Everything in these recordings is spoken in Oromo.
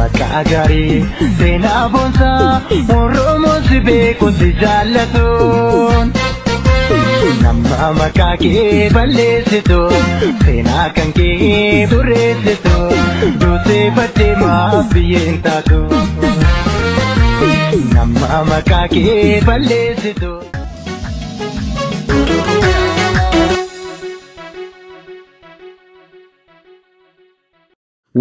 Makagari sena bonsa oromo sibe kunti jalatun Nama makake balesitu sena kanke duresitu duse bache ma biyentatu Nama makake balesitu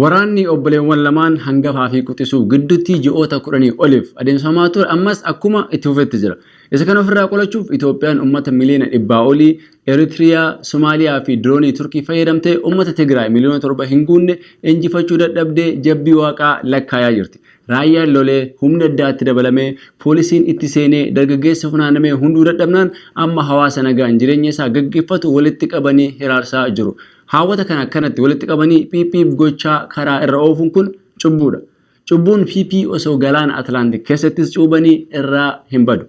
Waraanni obboleewwan lamaan hangafaa fi quxisuu gidduutti ji'oota 10 oliif adeemsifamaa ture ammas akkuma itti fufetti jira. Isa kana ofirraa qolachuuf Itoophiyaan uummata miliyoona 100 olii Eritiriyaa, Somaaliyaa fi Diroonii Turkii fayyadamtee uummata Tigraay miliyoona 7 hin guunne injifachuu dadhabdee jabbii waaqaa lakkaayaa jirti. Raayyaan lolee humna addaatti dabalamee poolisiin itti seenee dargaggeessa funaanamee hunduu dadhabnaan amma hawaasa nagaan jireenya isaa gaggeeffatu walitti qabanii hiraarsaa jiru. Haawwata kana akkanatti walitti qabanii piipiif gochaa karaa irra oofuun kun cubbuudha. Cubbuun piipii osoo galaana Atlaantik keessattis cuubanii irraa hin badu.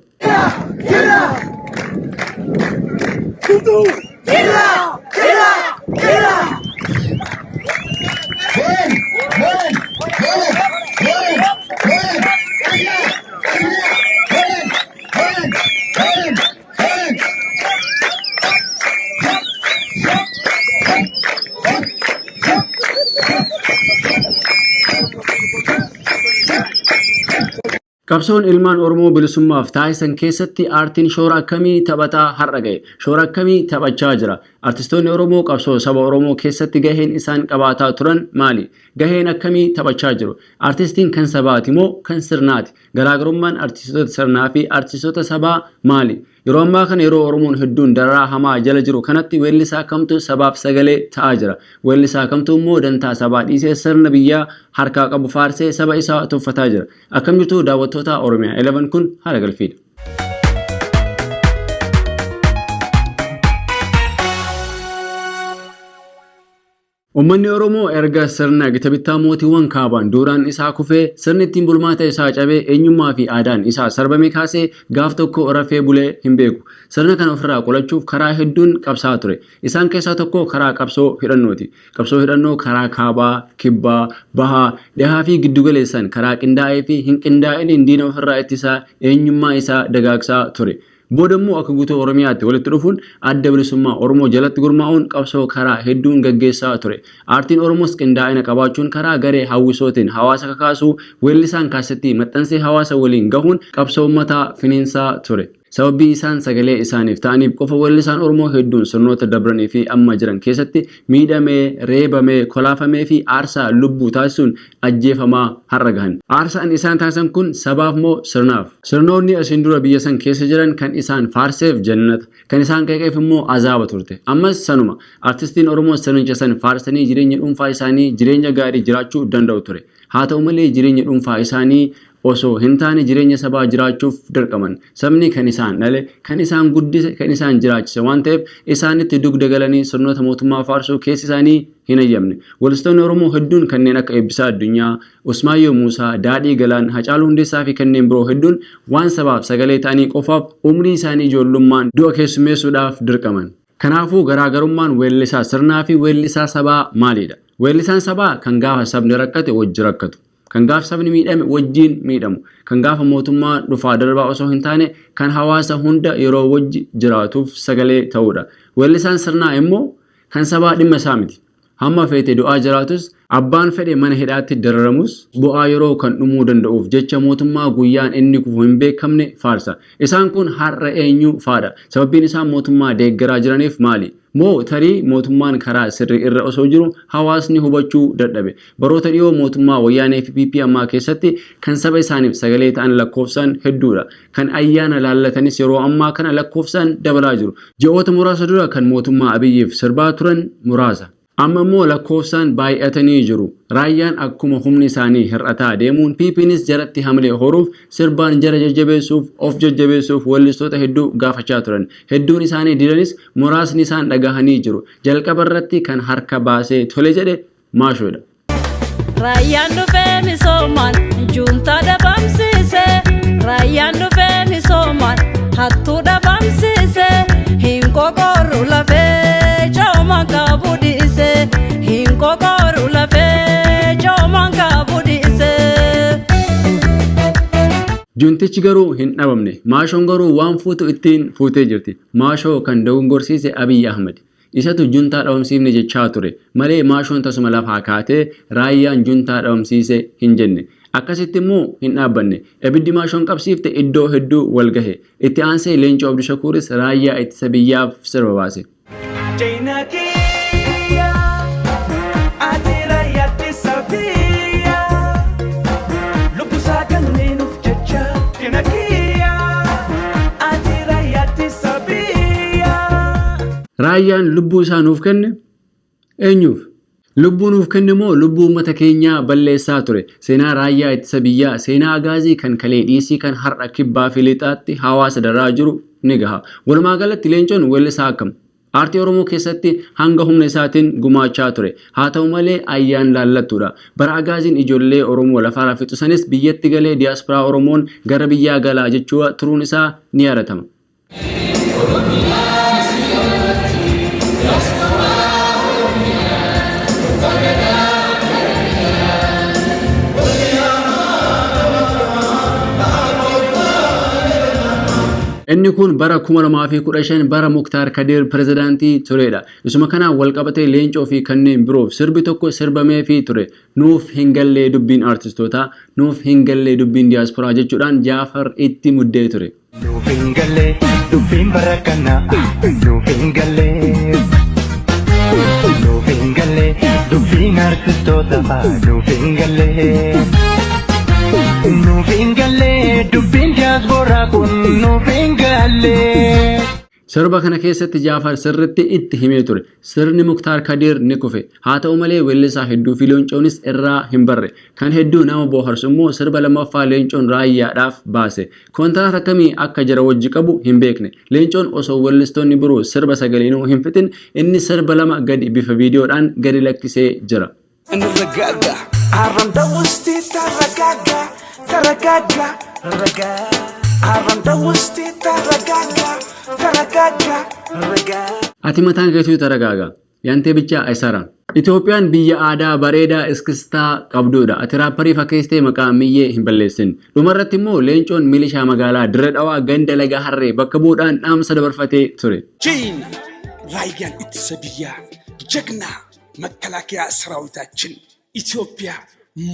Qabsoon ilmaan Oromoo bilisummaaf taasisan keessatti aartiin shoora akkamii taphataa har'a gahe? Shoora akkamii taphachaa jira? Artistoonni Oromoo qabsoo saba Oromoo keessatti gaheen isaan qabaataa turan maali? Gaheen akkamii taphachaa jiru? Artistiin kan sabaati moo kan sirnaati? Garaagarummaan artistoota sirnaa fi artistoota sabaa maali? Yeroo ammaa kana yeroo Oromoon hedduun dararaa hamaa jala jiru kanatti weellisaa kamtu sabaaf sagalee ta'aa jira? Weellisaa kamtu immoo dantaa sabaa dhiisee sirna biyyaa harkaa qabu faarsee saba isaa tuffataa jira? Akkam jirtu daawwattoota Oromiyaa 11 kun Haragalfiidha. Uummanni Oromoo erga sirna gita mootiiwwan kaabaan duraan isaa kufee sirni ittiin bulmaata isaa cabee eenyummaa fi aadaan isaa sarbame kaasee gaaf tokko rafee bulee hin beeku. Sirna kana ofirraa qolachuuf karaa hedduun qabsaa ture. Isaan keessaa tokko karaa qabsoo hidhannooti. Qabsoo hidhannoo karaa kaabaa, kibbaa, bahaa, dhihaa fi giddugaleessan karaa qindaa'ee fi hin qindaa'iniin diina ofirraa ittisaa eenyummaa isaa dagaagsaa ture. Boodammoo akka guutuu Oromiyaatti walitti dhufuun adda bilisummaa Oromoo jalatti gurmaa'uun qabsoo karaa hedduun gaggeessaa ture. Aartiin Oromoos qindaa'ina qabaachuun karaa garee hawwisootiin hawaasa kakaasuu weellisaan kaasetti maxxansee hawaasa waliin gahuun qabsoo uummataa finiinsaa ture. Sababii isaan sagalee isaaniif ta'aniif qofa weellisaan Oromoo hedduun sirnoota dabranii fi amma jiran keessatti miidhamee, reebamee, kolaafamee fi aarsaa lubbuu taasisuun ajjeefamaa har'a gahan. Aarsaan isaan taasisan kun sabaaf moo sirnaaf? Sirnoonni asiin dura biyya san keessa jiran kan isaan faarseef jannata, kan isaan qeeqeef immoo azaaba turte. Ammas sanuma artistiin Oromoo sirnicha san faarsanii jireenya dhuunfaa isaanii jireenya gaarii jiraachuu danda'u ture. Haa ta'u malee jireenya dhuunfaa isaanii osoo hin taane jireenya sabaa jiraachuuf dirqaman. Sabni kan isaan dhale, kan isaan guddise, kan isaan jiraachise waan ta'eef isaanitti dugda galanii sirnoota mootummaa faarsuu keessi isaanii hin ayyamne. Weellistoonni Oromoo hedduun kanneen akka Eebbisaa Addunyaa, Usmaayyoo Muusaa, Daadhii Galaan, Hacaaluu Hundeessaa fi kanneen biroo hedduun waan sabaaf sagalee ta'anii qofaaf umrii isaanii ijoollummaan du'a keessummeessuudhaaf dirqaman. Kanaafuu garaagarummaan weellisaa sirnaa fi weellisaa sabaa maalidha? Weellisaan sabaa kan gaafa sabni rakkate wajji rakkatu. Kan gaafa sabni miidhame wajjiin miidhamu. Kan gaafa mootummaa dhufaa darbaa osoo hin taane kan hawaasa hunda yeroo wajji jiraatuuf sagalee ta'udha. Weellisaan sirnaa immoo kan sabaa dhimma isaa miti. Hamma feete du'aa jiraatus abbaan fedhe mana hidhaatti dararamus bu'aa yeroo kan dhumuu danda'uuf jecha mootummaa guyyaan inni kufu hin beekamne faarsa. Isaan kun har'a eenyu faadha? Sababiin isaan mootummaa deeggaraa jiraniif maali? Moo tarii mootummaan karaa sirrii irra osoo jiru hawaasni hubachuu dadhabe. Baroota dhiyoo mootummaa wayyaanee fi PP ammaa keessatti kan saba isaaniif sagalee ta'an lakkoofsaan hedduudha. Kan ayyaana laallatanis yeroo ammaa kana lakkoofsaan dabalaa jiru. Ji'oota muraasa dura kan mootummaa Abiyyiif sirbaa turan muraasa. Amma immoo lakkoofsaan baay'atanii jiru. Raayyaan akkuma humni isaanii hir'ataa deemuun PPnis jaratti hamlee horuuf sirbaan jara jajjabeessuuf of jajjabeessuuf weellistoota hedduu gaafachaa turan. Hedduun isaanii didanis muraasni isaan dhagahanii jiru. Jalqaba irratti kan harka baasee tole jedhe maashoodha. Raayyaan dhufee misoomaan juuntaa dhabamsiise. Raayyaan dhufee misoomaan hattuu dhabamsiise. Hin qoqorru lafee joomaan qabu dhiise. Hin qoqorru lafee joomaan qabu dhiise. Juntichi garuu hin dhabamne. Maashoon garuu waan fuutu ittiin fuutee jirti. Maashoo kan dogongorsiise Abiy Ahmed. Isatu juntaa dhabamsiifne jechaa ture. Malee maashoon tasuma lafaa kaatee raayyaan juntaa dhabamsiise hin jenne. Akkasitti immoo hin dhaabbanne. Abiddi maashoon qabsiifte iddoo hedduu wal gahe. Itti aansee Leencoo Abdushakuuris raayyaa ittisa biyyaaf sirba baase. Raayyaan lubbuu isaa nuuf kenne eenyuuf? Lubbuu nuuf kenne moo lubbuu uummata keenyaa balleessaa ture? Seenaa raayyaa ittisa biyyaa, seenaa agaazii kan kalee dhiisii kan har'a kibbaa fi lixaatti hawaasa daraa jiru ni gaha. Walumaa galatti Leencoon weellisaa akkam? Aartii Oromoo keessatti hanga humna isaatiin gumaachaa ture. Haa ta'u malee ayyaan laallattuudha. Bara agaaziin ijoollee Oromoo lafa rafixu sanis biyyatti galee diiyaasporaa Oromoon gara biyyaa galaa jechuu turuun isaa ni yaadatama. Inni kun bara 2015 bara Muktaar Kadir pirezidaantii turedha. Isuma kanaan wal qabatee Leencoo fi kanneen biroof sirbi tokko sirbamee fi ture. Nuuf hin gallee dubbiin artistoota, nuuf hin gallee dubbiin diiyaasporaa jechuudhaan Jaafar itti muddee ture. Nuuf hin gallee dubbiin bara kana, nuuf hin gallee. Nuuf hin gallee dubbiin artistoota, nuuf hin gallee. Nuuf hin gallee dubbiin diiyaasporaa kun nuuf hin gallee. Sirba kana keessatti Jaafar sirriitti itti himee ture. Sirni Muktaar Kadir ni kufe. Haa ta'u malee weellisaa hedduu fi Leencoonis irraa hin barre. Kan hedduu nama bohaarsu immoo sirba lammaffaa Leencoon raayyaadhaaf baase. Kontiraat akkamii akka jara wajji qabu hin beekne. Leencoon osoo weellistoonni biroo sirba sagaleenu hin fixin inni sirba lama gadi bifa viidiyoodhaan gadi lakkisee jira. Ati mataan keetuu taragaaga. Yantee bichaa aysaran. Itoophiyaan biyya aadaa bareedaa iskistaa qabduudha. Ati raapparii fakkeessitee maqaa miyyee hin balleessin. Dhumarratti immoo Leencoon milishaa magaalaa Dirree Dhawaa ganda laga Harree bakka bu'uudhaan dhaamsa dabarfatee ture. Jiin raayyaan ittisa biyyaa jagna መከላከያ ሰራዊታችን ኢትዮጵያ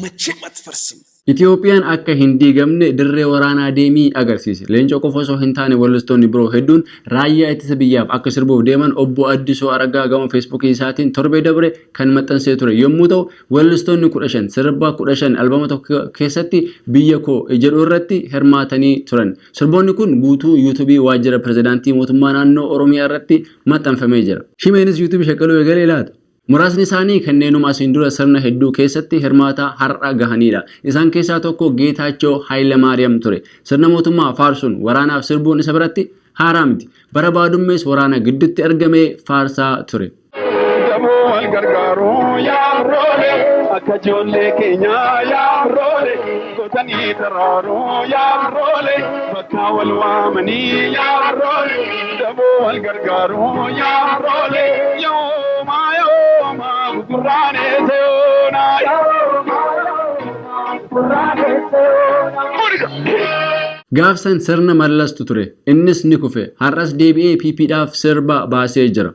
መቼም አትፈርስም. Itoophiyaan akka hin diigamne dirree waraanaa deemii agarsiise. Leencoo qofa osoo hin taane weellistoonni biroo hedduun raayyaa ittisa biyyaaf akka sirbuuf deeman obbo Addisoo Araggaa gama Feesbuukii isaatiin torbee dabre kan maxxansee ture yommuu ta'u weellistoonni 15 sirba 15 albama tokko keessatti biyya koo jedhu irratti hirmaatanii turan. Sirboonni kun guutuu yuutuubii waajjira pirezidaantii mootummaa naannoo Oromiyaa irratti maxxanfamee jira. Shimeenis yuutuubii shaqaluu eegalee laata? Muraasni isaanii kanneenuma asiin dura sirna hedduu keessatti hirmaata har'a gahanidha. Isaan keessaa tokko Geetaachoo Hayilamaariyaam ture. Sirna mootummaa faarsuun waraanaaf sirbuun isa biratti haaraa miti. Bara baadummees waraana gidduutti argamee faarsaa ture. Gaafsan sirna mallastu ture. Innis ni kufe. Har'as deebi'ee PP'dhaaf sirba baasee jira.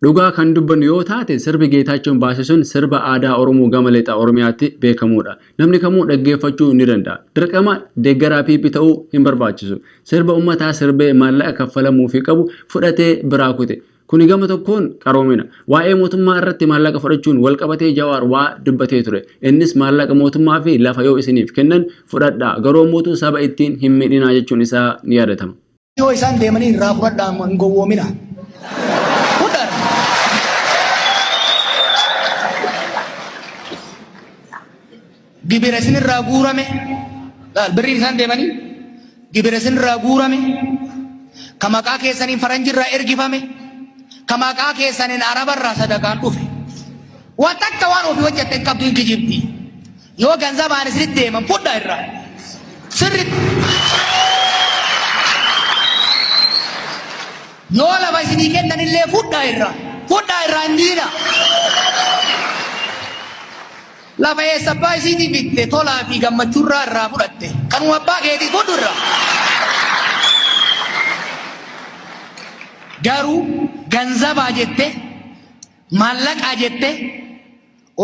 Dhugaa kan dubbannu yoo taate sirbi Geetaachoon baase sun sirba aadaa Oromoo gama lixa Oromiyaatti beekamuudha. Namni kamuu dhaggeeffachuu ni danda'a. Dirqama deeggaraa PP ta'uu hin barbaachisu. Sirba uummataa sirbee maallaqa kaffalamuu fi qabu fudhatee biraa kute. Kuni gama tokkoon qaroomina. Waa'ee mootummaa irratti maallaqa fudhachuun wal qabatee Jawaar waa dubbatee ture. Innis maallaqa mootummaa fi lafa yoo isiniif kennan fudhadhaa. Garuu mootuu saba ittiin hin miidhinaa jechuun isaa ni yaadatama. Yoo isaan deemanii irraa fudhadhaa hin gowwoomina. Gibira isinirraa guurame birriin isaan deemanii gibira isinirraa guurame Kamaqaa keessaniin faranjirraa ergifame. Kamaqaa keessaniin arabarraa sadaqaan dhufe. Waan takka waan ofii hojjette qabdu hin kijibdi. Yoo ganzabaan isinitti deeman fudhaa irraa. Sirriitti. Yoo lafa isinii kennanillee fudhaa irraa. Fudhaa irraa hin diina. Lafa eessa abbaa isiitii bitte tolaa fi gammachuurraa irraa fudhatte. Kanuma abbaa keetii fudhu irraa. Garuu ganzabaa jette maallaqaa jette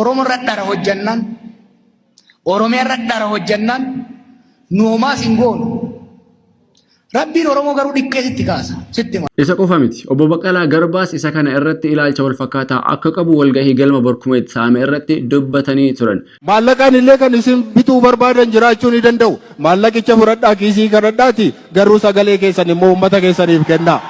Oromoo irra dhara hojjannaan Oromiyaa irra dhara hojjannaan nuumaa sin goonu. Rabbiin Oromoo garuu dhiqqeesitti kaasa. Isa qofa miti. Obbo Baqqalaa Garbaas isa kana irratti ilaalcha wal fakkaataa akka qabu walgahii galma Barkumeet Saame irratti dubbatanii turan. Maallaqaan illee kan isin bituu barbaadan jiraachuu ni danda'u. Maallaqicha fudhadhaa kiisii kadhadhaati garuu sagalee keessan immoo uummata keessaniif kennaa.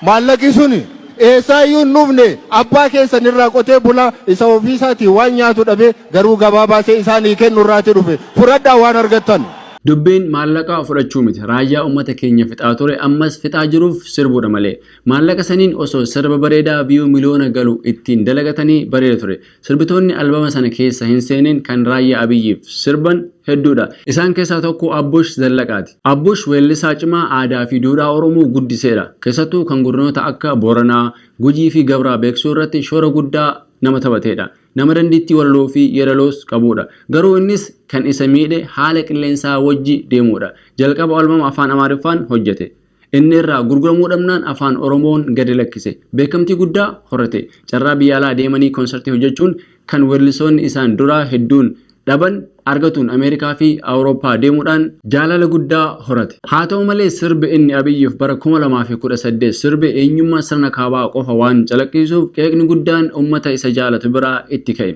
Maallaqi suni eessaayyuu hin dhufne abbaa keessan irraa qotee bulaa isa ofiisaatii waan nyaatu dhabe garuu gabaa baasee isaanii kennu irraati dhufe fudhadhaa waan argattan. Dubbiin maallaqaa fudhachuu miti. Raayyaa uummata keenya fixaa ture ammas fixaa jiruuf sirbuudha malee. Maallaqa saniin osoo sirba bareedaa biyyuu miliyoona galu ittiin dalagatanii bareeda ture. Sirbitoonni albama sana keessa hin seenin kan raayyaa Abiyyiif sirban hedduudha. Isaan keessaa tokko Abbush Zallaqaati. Abbush weellisaa cimaa aadaa fi duudhaa Oromoo guddiseedha. Keessattuu kan godinoota akka Booranaa, Gujii fi Gabraa beeksisuu irratti shoora guddaa nama taphateedha. Nama dandeettii walaloo fi yeedaloos qabuudha. Garuu innis kan isa miidhe haala qilleensaa wajji deemuudha. Jalqaba albama afaan Amaariffaan hojjete. Inni irraa gurguramuu dhabnaan afaan Oromoon gadi lakkise. Beekamtii guddaa horate. Carraa biyya alaa deemanii konsertii hojjechuun kan weellisoonni isaan duraa hedduun dhaban argatuun Ameerikaa fi Awurooppaa deemuudhaan jaalala guddaa horate. Haa ta'u malee sirbi inni Abiyyiif bara 2018 sirbi eenyummaa sirna kaabaa qofa waan calaqqisuuf qeeqni guddaan uummata isa jaalatu biraa itti ka'e.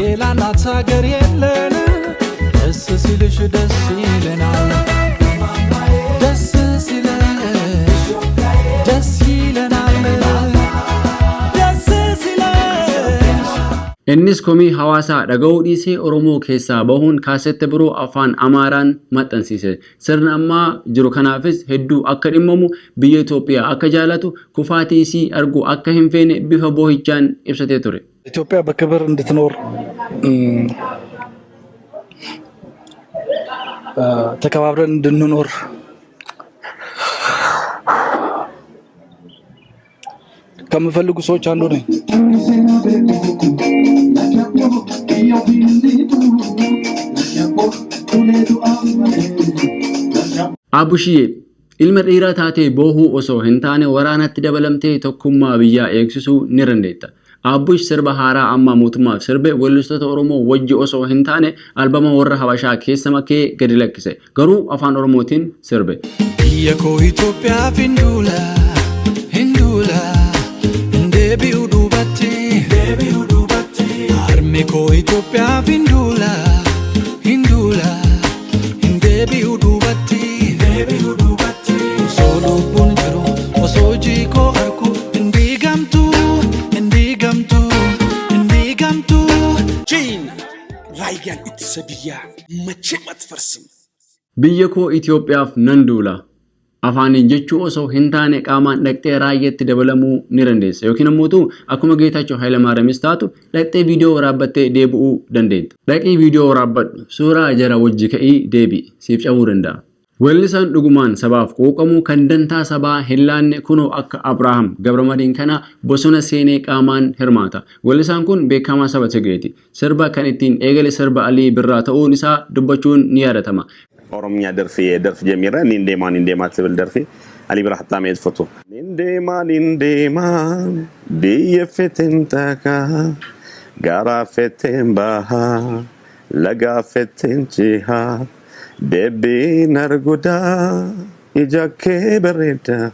Eelanaat hagar yeለን ደስ ሲልሽ ደስ ይለናል ደስ ሲልሽ ደስ ይለናል ደስ ሲልሽ Innis komii hawaasaa dhaga'uu dhiisee Oromoo keessaa bahuun kaasette biroo afaan Amaaraan maxxansiise. Sirna ammaa jiru kanaafis hedduu akka dhimmamu biyya Itoophiyaa akka jaalatu kufaatii isii argu akka hin feene bifa boohichaan ibsatee ture. ኢትዮጵያ በክብር እንድትኖር ተከባብረን እንድንኖር ከምፈልጉ ሰዎች አንዱ ነኝ። Abushiyee ilma dhiiraa taatee boohuu osoo hin taane waraanatti dabalamtee tokkummaa biyyaa eegsisuu ni dandeetta. Abush sirba haaraa amma mootummaaf sirbe weellistoota Oromoo wajji osoo hin taane albama warra Habashaa keessa makee gadi lakkise. Garuu afaan Oromootiin sirbe. Biyya koo Itoophiyaaf hindula hindula deebi'uu duubatti harmi koo Itoophiyaaf hindula hindula deebi'uu duubatti osoo lubbuun jiru osoo hojii koo argu hindiigamtu hindiigamtu hindiigamtu. Jayna raayyaan ittisa biyyaa machee matfarsim. Biyya koo Itoophiyaaf nan duula. Afaaniin jechuu osoo hin taane qaamaan dhaqxee raayyaatti dabalamuu ni dandeessa. Yookiin immoo akkuma Geetaachoo Hayilamaariyamis taatu dhaqxee viidiyoo waraabbattee deebi'uu dandeetta. Dhaqii viidiyoo waraabbadhu suuraa jara wajji ka'ii deebi'i siif cabuu danda'a. Weellisaan dhugumaan sabaaf quuqamuu kan dantaa sabaa hin laanne kunoo akka Abrahaam Gabramadiin kana bosona seenee qaamaan hirmaata. Weellisaan kun beekamaa saba Tigreeti. Sirba kan ittiin eegale sirba Alii Birraa ta'uun isaa dubbachuun ni yaadatama. Oromia درف جميرة نندما تبل درفي علي براح تعمل فوتو نندما دي فتن تاكا غارا فتن باها لغا فتن جيها دبي نرغدا إجاكي بريدا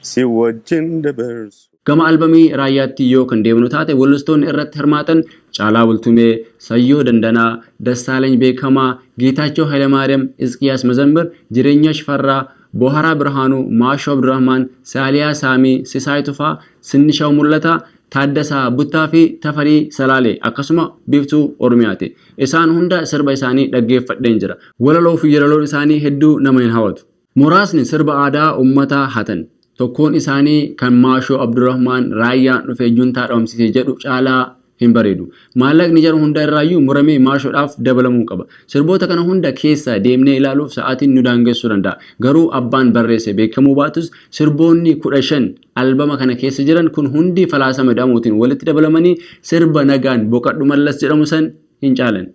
سيوجن دبرس. Gama albamii raayyaatti yoo kan deemnu taate weellistoonni irratti hirmaatan Caalaa Bultumee, Sayyoo Dandanaa, Dassaalany Beekamaa, Geetaachoo Hayilamaariyaam, Hizqiyaas Mazambir, Jireenya Shifarraa, Boharaa Birhaanuu, Maashoo Abdurrahmaan, Saaliyaa Saamii, Sisaay Tufaa, Sinnishaw Mul'ataa, Taaddasaa Buttaa fi Tafarii Salaalee akkasuma biiftuu Oromiyaati. Isaan hunda sirba isaanii dhaggeeffadheen jira. Walaloo fi yeedaloon isaanii hedduu nama hin hawwatu. muraasni sirba aadaa ummata hatan tokkoon isaanii kan Maashoo Abdurrahmaan raayyaan dhufee juntaa dhoomsisee jedhu caalaa hin bareedu. Maallaqni jiru hunda irraayyuu muramee Maashoodhaaf dabalamuu qaba. Sirboota kana hunda keessa deemnee ilaaluuf sa'aatiin nu daangessuu danda'a. Garuu abbaan barreesse beekamuu baatus sirboonni 15 albama kana keessa jiran kun hundi falaasama jedhamuutiin walitti dabalamanii sirba nagaan boqadhu mallas jedhamu san hin caalan.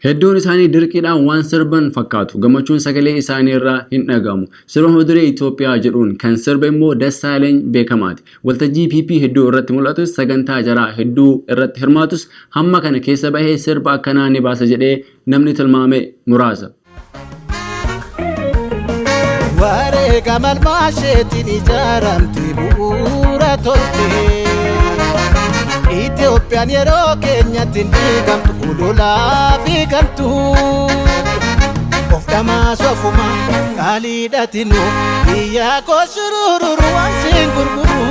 Hedduun isaanii dirqiidhaan waan sirban fakkaatu gammachuun sagalee isaanii irraa hin dhagamu. Sirba muduree Itoophiyaa jedhuun kan sirba immoo Dassaaleny beekamaati. Waltajjii PP hedduu irratti mul'atus sagantaa jaraa hedduu irratti hirmaatus hamma kana keessa bahee sirba akkanaa ni baasa jedhee namni tilmaame muraasa. Wareega malmaasheetiin ijaaramti bu'uura toltee. Ethiopian yero Kenya tindi kamtu udola fi kamtu of damaso fuma kali datinu iya ko sururu wansin gurguru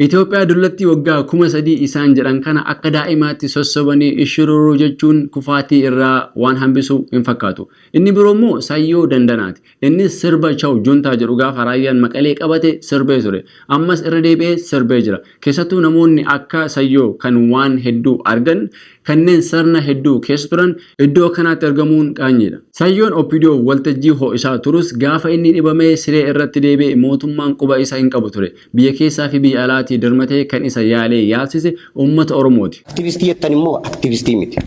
Itoophiyaa dullatti waggaa 3,000 isaan jedhan kana akka daa'imaatti sossobanii ishururuu jechuun kufaatii irraa waan hambisu hin fakkaatu. Inni biroo immoo Sayyoo Dandanaati. Innis sirba Chaw Juntaa jedhu gaafa raayyaan Maqalee qabate sirbee ture. Ammas irra deebi'ee sirbee jira. Keessattuu namoonni akka Sayyoo kan waan hedduu argan kanneen sirna hedduu keessa turan iddoo kanaatti argamuun qaanyiidha. Sayyoon Oppidoo waltajjii ho'isaa turus gaafa inni dhibamee siree irratti deebi'e mootummaan quba isaa hin qabu ture. Biyya keessaa fi biyya alaatii dirmatee kan isa yaalee yaalsise uummata Oromooti. Aktivistii jettan immoo aktivistii miti.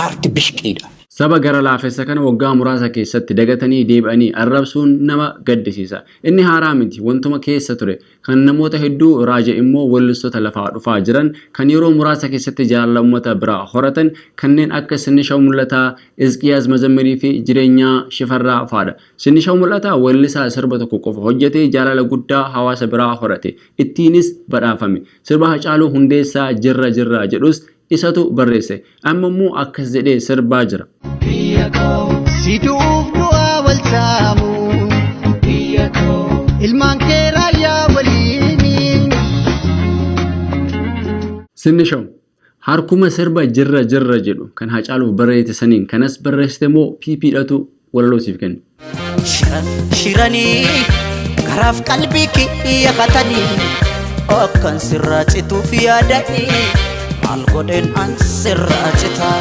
Aartii bishqiidha. Saba gara laafessa kana waggaa muraasa keessatti dagatanii deebi'anii arrabsuun nama gaddisiisa. Inni haaraa miti wantuma keessa ture kan namoota hedduu raaje immoo wallistoota lafaa dhufaa jiran kan yeroo muraasa keessatti jaalala uummata biraa horatan kanneen akka Sinnishaw Mul'ataa, Izqiyaas Mazammirii fi Jireenyaa Shifarraa fa'aadha. Sinnishaw Mul'ataa wallisaa sirba tokko qofa hojjetee jaalala guddaa hawaasa biraa horate. Ittiinis badhaafame. Sirba Hacaaluu Hundeessaa Jirra Jirra jedhus isatu barreesse. Amma immoo akkas jedhee sirbaa jira. Siduuf du'aa wal saamu ilmaan kee raayyaa waliin. Sinnishaw harkuma sirba Jirra Jirra jedhu kan Hacaaluu barreesse saniin kanas barreessite moo PP'dhatu walaloosiif kenne. Shiranii garaaf qalbii kiyya katanii akkan sirraa cituuf yaadanii. Algodeen ansirraa citaa.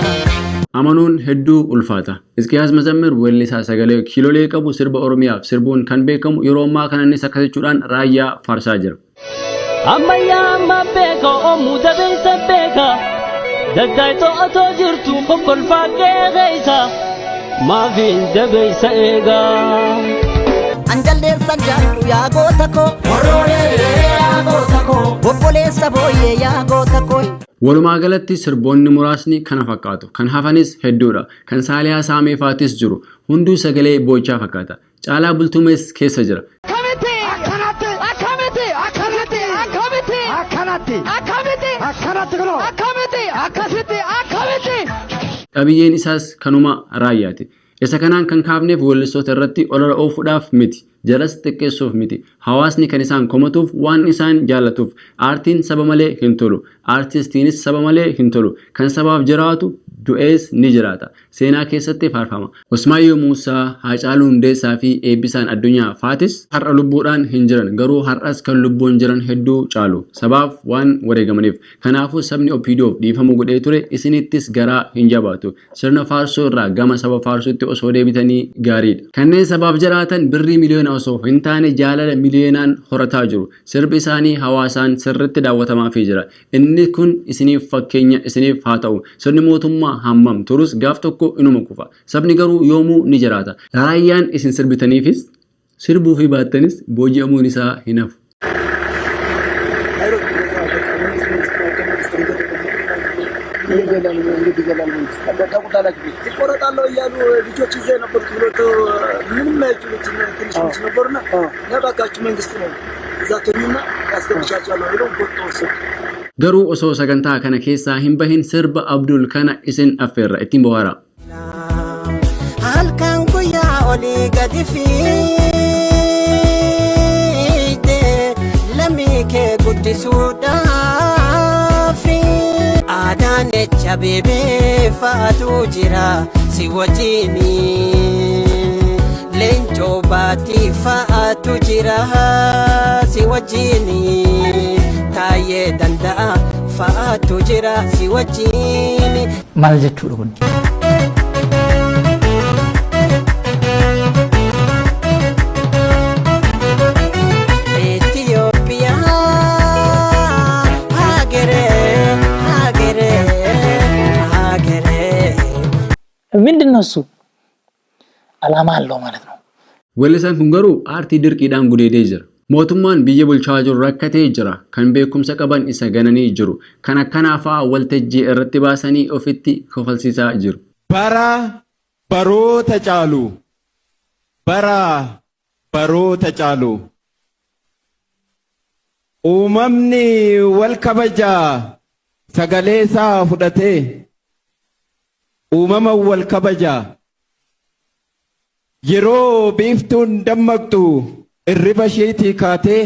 Amanuun hedduu ulfaata. Izqiyaas Mazammir weellisaa sagalee kiilolee qabu sirba Oromiyaaf sirbuun kan beekamu yeroo ammaa kanannis akka jechuudhaan raayyaa faarsaa jira. Ammayyaa amma beeka oomuu dabeessa beeka daddaayitoo otoo jirtu kokkolfaa qeeqeessa maafiin dabeessa eegaa. Anjalleessa jaallu yaa goota koo. Oroolee yaa goota koo. Obboleessa booyyee yaa goota koo. Walumaa galatti sirboonni muraasni kana fakkaatu. Kan hafanis hedduudha. Kan Saaliyaa Saameefaatis jiru. Hunduu sagalee boochaa fakkaata. Caalaa Bultumees keessa jira. Qabiyyeen isaas kanuma raayyaati. Isa kanaan kan kaafneef weellistoota irratti olola oofuudhaaf miti. Jalas xiqqeessuuf miti. Hawaasni kan isaan komatuuf waan isaan jaallatuuf. Aartiin saba malee hin tolu. Artistiinis saba malee hin tolu. Kan sabaaf jiraatu du'ees ni jiraata. Seenaa keessatti faarfama. Usmaayyoo Muusaa, Hacaaluu Hundeessaa fi Eebbisaan Addunyaa faatis har'a lubbuudhaan hin jiran. Garuu har'as kan lubbuun jiran hedduu caalu. Sabaaf waan wareegamaniif. Kanaafuu sabni Oppidoof dhiifama godhee ture isinittis garaa hin jabaatu. Sirna faarsoo irraa gama saba faarsuutti osoo deebitanii gaariidha. Kanneen sabaaf jiraatan birrii miliyoona osoo hin taane jaalala miliyoonaan horataa jiru. Sirbi isaanii hawaasaan sirriitti daawwatamaafii jira. Inni kun isiniif fakkeenya isiniif haa ta'u. Sirni mootummaa hammam turus gaaf tokko inuma kufa. Sabni garuu yoomuu ni jiraata. Raayyaan isin sirbitaniifis sirbuu fi baattanis booji'amuun isaa hin hafu. ይቆረጣለሁ እያሉ ልጆች ይዘው የነበሩት ሁለት ምንም አይችሉት ትንሽ ነበሩና ነባካችሁ መንግስት ነው እዛ ተኙና ያስገብቻቸዋለሁ ብለው ወጥተው ወሰዱ። Garuu osoo sagantaa kana keessaa hin bahin sirba Abdul kana isin affeerra ittiin bohaara. Halkan guyyaa olii gadi fiide lammii kee guddisuudhaaf aadaan echa beebee fa'aatu jira si wajjini leencoo baatii fa'aatu jira si wajjini taayee danda'a fa'aatu jira si wajjini. Maal jechuudha kun? ምንድነው እሱ? ዓላማ አለው ማለት ነው። Weellisaan kun garuu aartii dirqiidhaan gudeedee jira. Mootummaan biyya bulchaa jiru rakkatee jira. Kan beekumsa qaban isa gananii jiru. Kan akkanaafaa waltajjii irratti baasanii ofitti kofalsiisaa jiru. Bara baroota caalu. Bara baroota caalu. Uumamni wal kabajaa sagalee isaa fudhatee uumama wal kabajaa yeroo biiftuun dammaqxu irriba isheetii kaatee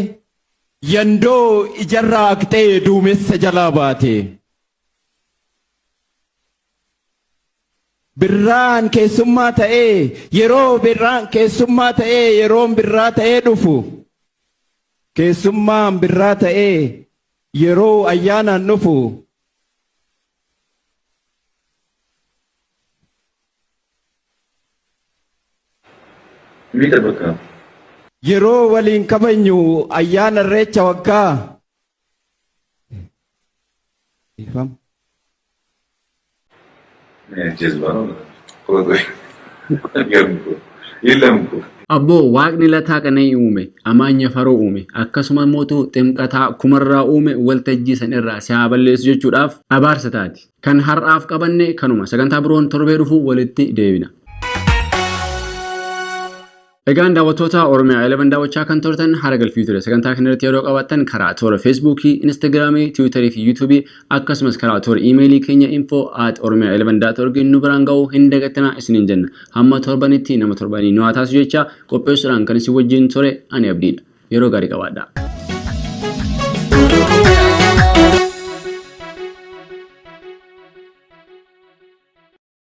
yandoo ijarraa haqxee duumessa jalaa baate birraan keessummaa ta'ee yeroo birraan keessummaa ta'ee yeroon birraa ta'ee dhufu keessummaan birraa ta'ee yeroo ayyaanaan dhufu yeroo waliin kabajnu ayyaana irreecha waggaa Abboo waaqni lataa qananii uume amaanya faroo uume akkasuma mootuu ximqataa kumarraa uume waltajjii san irraa si haa balleessu jechuudhaaf abaarsa taati. Kan har'aaf qabanne kanuma sagantaa biroon torbee dhufu walitti deebina. Egaan daawwattoota OROMIA11 daawwachaa kan turtan Haragalfii ture. Sagantaa kanarratti yeroo qabaattan karaa toora Feesbuukii, Instagiraamii, Tiwiitarii fi Yuutuubii akkasumas karaa toora iimeelii keenya info@oromia11.org nu biraan ga'uu hin dagatinaa isiniin jenna. Hamma torbanitti nama torbanii nu haa taasisu jecha qopheessuudhaan kan isin wajjin ture ani Abdiidha. Yeroo gaarii qabaadhaa.